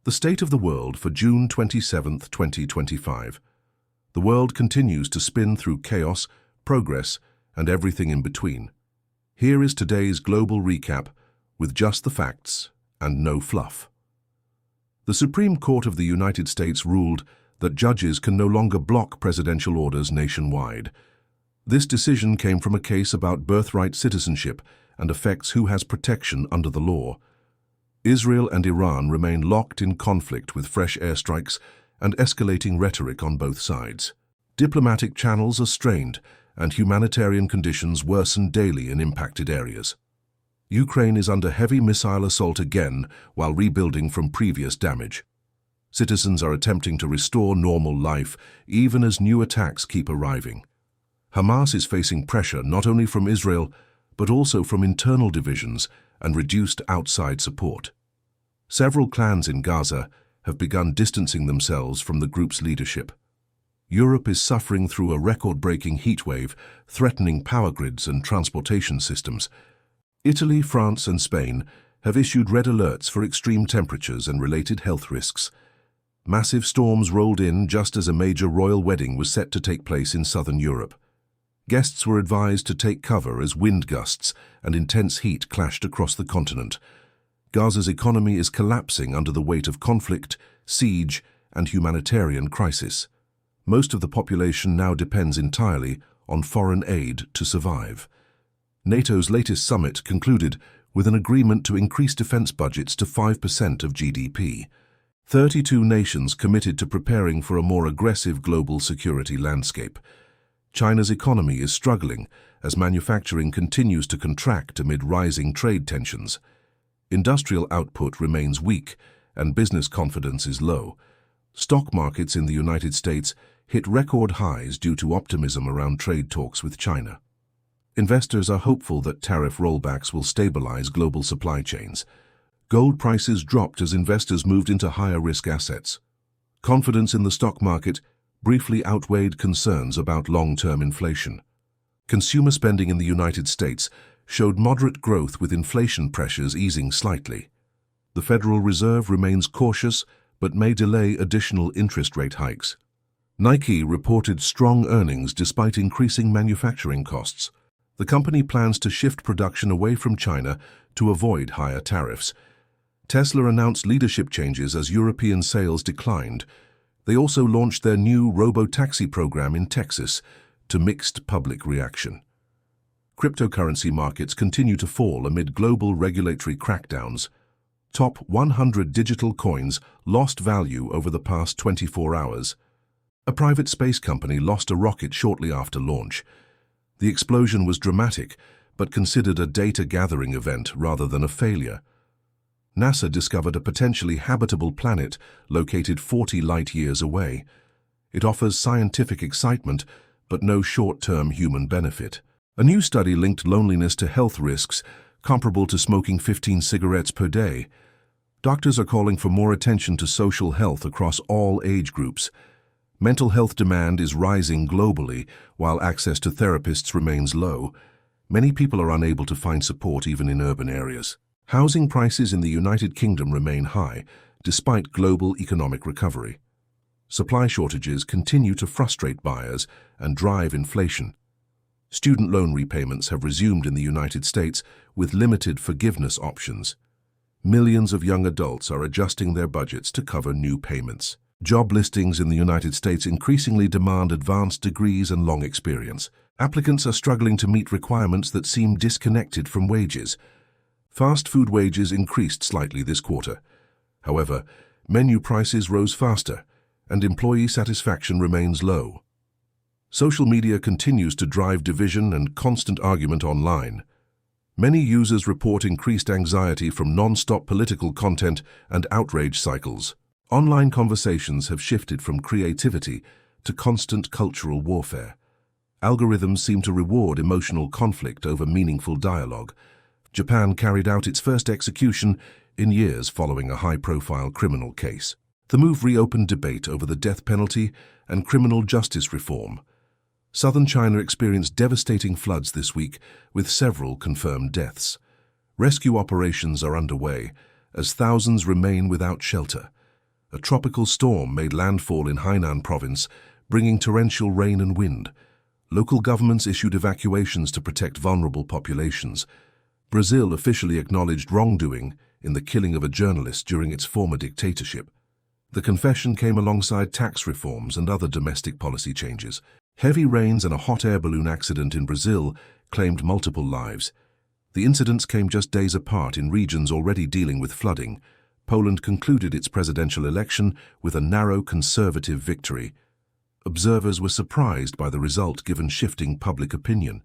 The State of the World for June 27, 2025. The world continues to spin through chaos, progress, and everything in between. Here is today's global recap with just the facts and no fluff. The Supreme Court of the United States ruled that judges can no longer block presidential orders nationwide. This decision came from a case about birthright citizenship and affects who has protection under the law. Israel and Iran remain locked in conflict with fresh airstrikes and escalating rhetoric on both sides. Diplomatic channels are strained, and humanitarian conditions worsen daily in impacted areas. Ukraine is under heavy missile assault again while rebuilding from previous damage. Citizens are attempting to restore normal life even as new attacks keep arriving. Hamas is facing pressure not only from Israel but also from internal divisions and reduced outside support. Several clans in Gaza have begun distancing themselves from the group's leadership. Europe is suffering through a record-breaking heatwave, threatening power grids and transportation systems. Italy, France, and Spain have issued red alerts for extreme temperatures and related health risks. Massive storms rolled in just as a major royal wedding was set to take place in southern Europe. Guests were advised to take cover as wind gusts and intense heat clashed across the continent. Gaza's economy is collapsing under the weight of conflict, siege, and humanitarian crisis. Most of the population now depends entirely on foreign aid to survive. NATO's latest summit concluded with an agreement to increase defense budgets to 5% of GDP. 32 nations committed to preparing for a more aggressive global security landscape. China's economy is struggling as manufacturing continues to contract amid rising trade tensions. Industrial output remains weak and business confidence is low. Stock markets in the United States hit record highs due to optimism around trade talks with China. Investors are hopeful that tariff rollbacks will stabilize global supply chains. Gold prices dropped as investors moved into higher-risk assets. Confidence in the stock market briefly outweighed concerns about long-term inflation. Consumer spending in the United States showed moderate growth with inflation pressures easing slightly. The Federal Reserve remains cautious but may delay additional interest rate hikes. Nike reported strong earnings despite increasing manufacturing costs. The company plans to shift production away from China to avoid higher tariffs. Tesla announced leadership changes as European sales declined. They also launched their new robo-taxi program in Texas to mixed public reaction. Cryptocurrency markets continue to fall amid global regulatory crackdowns. Top 100 digital coins lost value over the past 24 hours. A private space company lost a rocket shortly after launch. The explosion was dramatic, but considered a data-gathering event rather than a failure. NASA discovered a potentially habitable planet located 40 light-years away. It offers scientific excitement, but no short-term human benefit. A new study linked loneliness to health risks, comparable to smoking 15 cigarettes per day. Doctors are calling for more attention to social health across all age groups. Mental health demand is rising globally, while access to therapists remains low. Many people are unable to find support even in urban areas. Housing prices in the United Kingdom remain high, despite global economic recovery. Supply shortages continue to frustrate buyers and drive inflation. Student loan repayments have resumed in the United States with limited forgiveness options. Millions of young adults are adjusting their budgets to cover new payments. Job listings in the United States increasingly demand advanced degrees and long experience. Applicants are struggling to meet requirements that seem disconnected from wages. Fast food wages increased slightly this quarter. However, menu prices rose faster, and employee satisfaction remains low. Social media continues to drive division and constant argument online. Many users report increased anxiety from non-stop political content and outrage cycles. Online conversations have shifted from creativity to constant cultural warfare. Algorithms seem to reward emotional conflict over meaningful dialogue. Japan carried out its first execution in years following a high-profile criminal case. The move reopened debate over the death penalty and criminal justice reform. Southern China experienced devastating floods this week, with several confirmed deaths. Rescue operations are underway, as thousands remain without shelter. A tropical storm made landfall in Hainan province, bringing torrential rain and wind. Local governments issued evacuations to protect vulnerable populations. Brazil officially acknowledged wrongdoing in the killing of a journalist during its former dictatorship. The confession came alongside tax reforms and other domestic policy changes. Heavy rains and a hot air balloon accident in Brazil claimed multiple lives. The incidents came just days apart in regions already dealing with flooding. Poland concluded its presidential election with a narrow conservative victory. Observers were surprised by the result given shifting public opinion.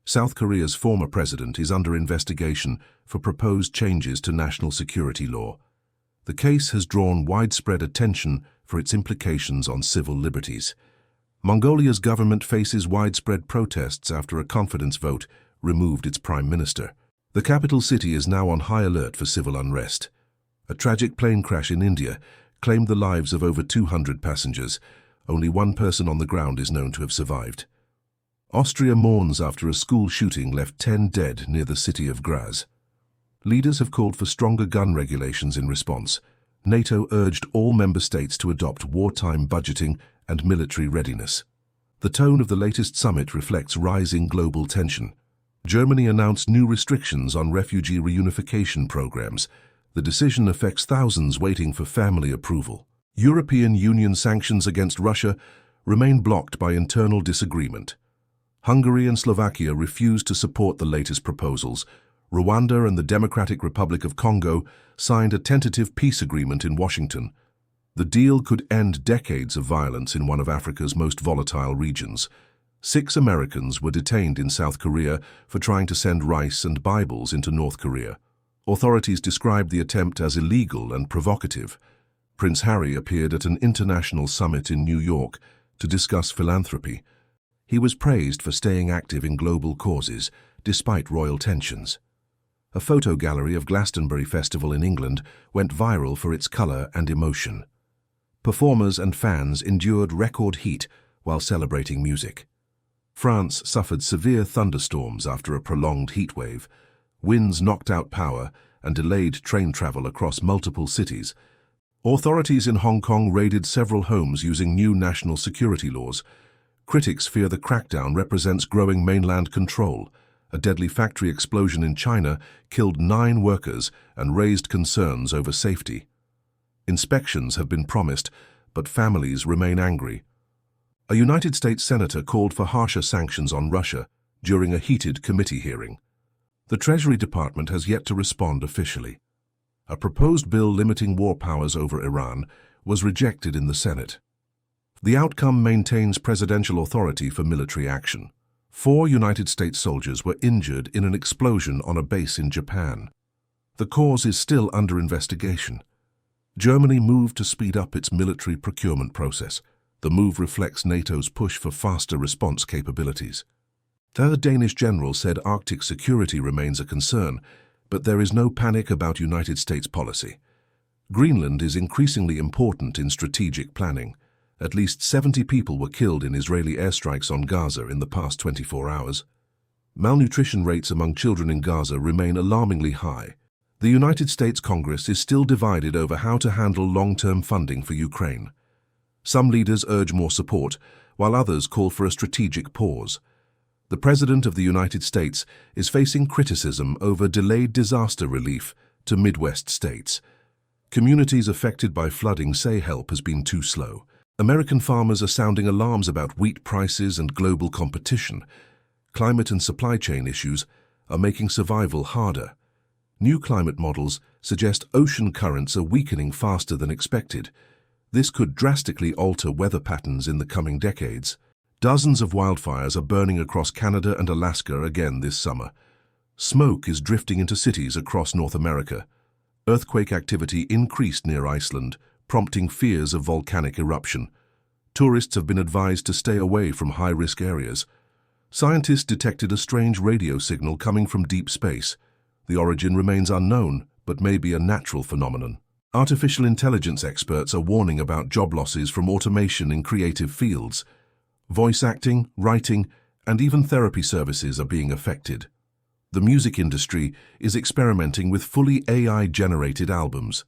South Korea's former president is under investigation for proposed changes to national security law. The case has drawn widespread attention for its implications on civil liberties. Mongolia's government faces widespread protests after a confidence vote removed its prime minister. The capital city is now on high alert for civil unrest. A tragic plane crash in India claimed the lives of over 200 passengers. Only one person on the ground is known to have survived. Austria mourns after a school shooting left 10 dead near the city of Graz. Leaders have called for stronger gun regulations in response. NATO urged all member states to adopt wartime budgeting and military readiness. The tone of the latest summit reflects rising global tension. Germany announced new restrictions on refugee reunification programs. The decision affects thousands waiting for family approval. European Union sanctions against Russia remain blocked by internal disagreement. Hungary and Slovakia refuse to support the latest proposals. Rwanda and the Democratic Republic of Congo signed a tentative peace agreement in Washington. The deal could end decades of violence in one of Africa's most volatile regions. 6 Americans were detained in South Korea for trying to send rice and Bibles into North Korea. Authorities described the attempt as illegal and provocative. Prince Harry appeared at an international summit in New York to discuss philanthropy. He was praised for staying active in global causes, despite royal tensions. A photo gallery of Glastonbury Festival in England went viral for its colour and emotion. Performers and fans endured record heat while celebrating music. France suffered severe thunderstorms after a prolonged heatwave. Winds knocked out power and delayed train travel across multiple cities. Authorities in Hong Kong raided several homes using new national security laws. Critics fear the crackdown represents growing mainland control. A deadly factory explosion in China killed 9 workers and raised concerns over safety. Inspections have been promised, but families remain angry. A United States senator called for harsher sanctions on Russia during a heated committee hearing. The Treasury Department has yet to respond officially. A proposed bill limiting war powers over Iran was rejected in the Senate. The outcome maintains presidential authority for military action. 4 United States soldiers were injured in an explosion on a base in Japan. The cause is still under investigation. Germany moved to speed up its military procurement process. The move reflects NATO's push for faster response capabilities. The Danish general said Arctic security remains a concern, but there is no panic about United States policy. Greenland is increasingly important in strategic planning. At least 70 people were killed in Israeli airstrikes on Gaza in the past 24 hours. Malnutrition rates among children in Gaza remain alarmingly high. The United States Congress is still divided over how to handle long-term funding for Ukraine. Some leaders urge more support, while others call for a strategic pause. The President of the United States is facing criticism over delayed disaster relief to Midwest states. Communities affected by flooding say help has been too slow. American farmers are sounding alarms about wheat prices and global competition. Climate and supply chain issues are making survival harder. New climate models suggest ocean currents are weakening faster than expected. This could drastically alter weather patterns in the coming decades. Dozens of wildfires are burning across Canada and Alaska again this summer. Smoke is drifting into cities across North America. Earthquake activity increased near Iceland, prompting fears of volcanic eruption. Tourists have been advised to stay away from high-risk areas. Scientists detected a strange radio signal coming from deep space. The origin remains unknown, but may be a natural phenomenon. Artificial intelligence experts are warning about job losses from automation in creative fields. Voice acting, writing, and even therapy services are being affected. The music industry is experimenting with fully AI-generated albums.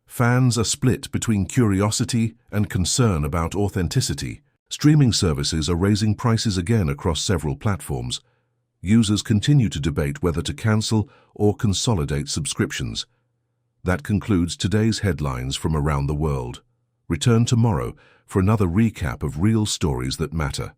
Fans are split between curiosity and concern about authenticity. Streaming services are raising prices again across several platforms. Users continue to debate whether to cancel or consolidate subscriptions. That concludes today's headlines from around the world. Return tomorrow for another recap of real stories that matter.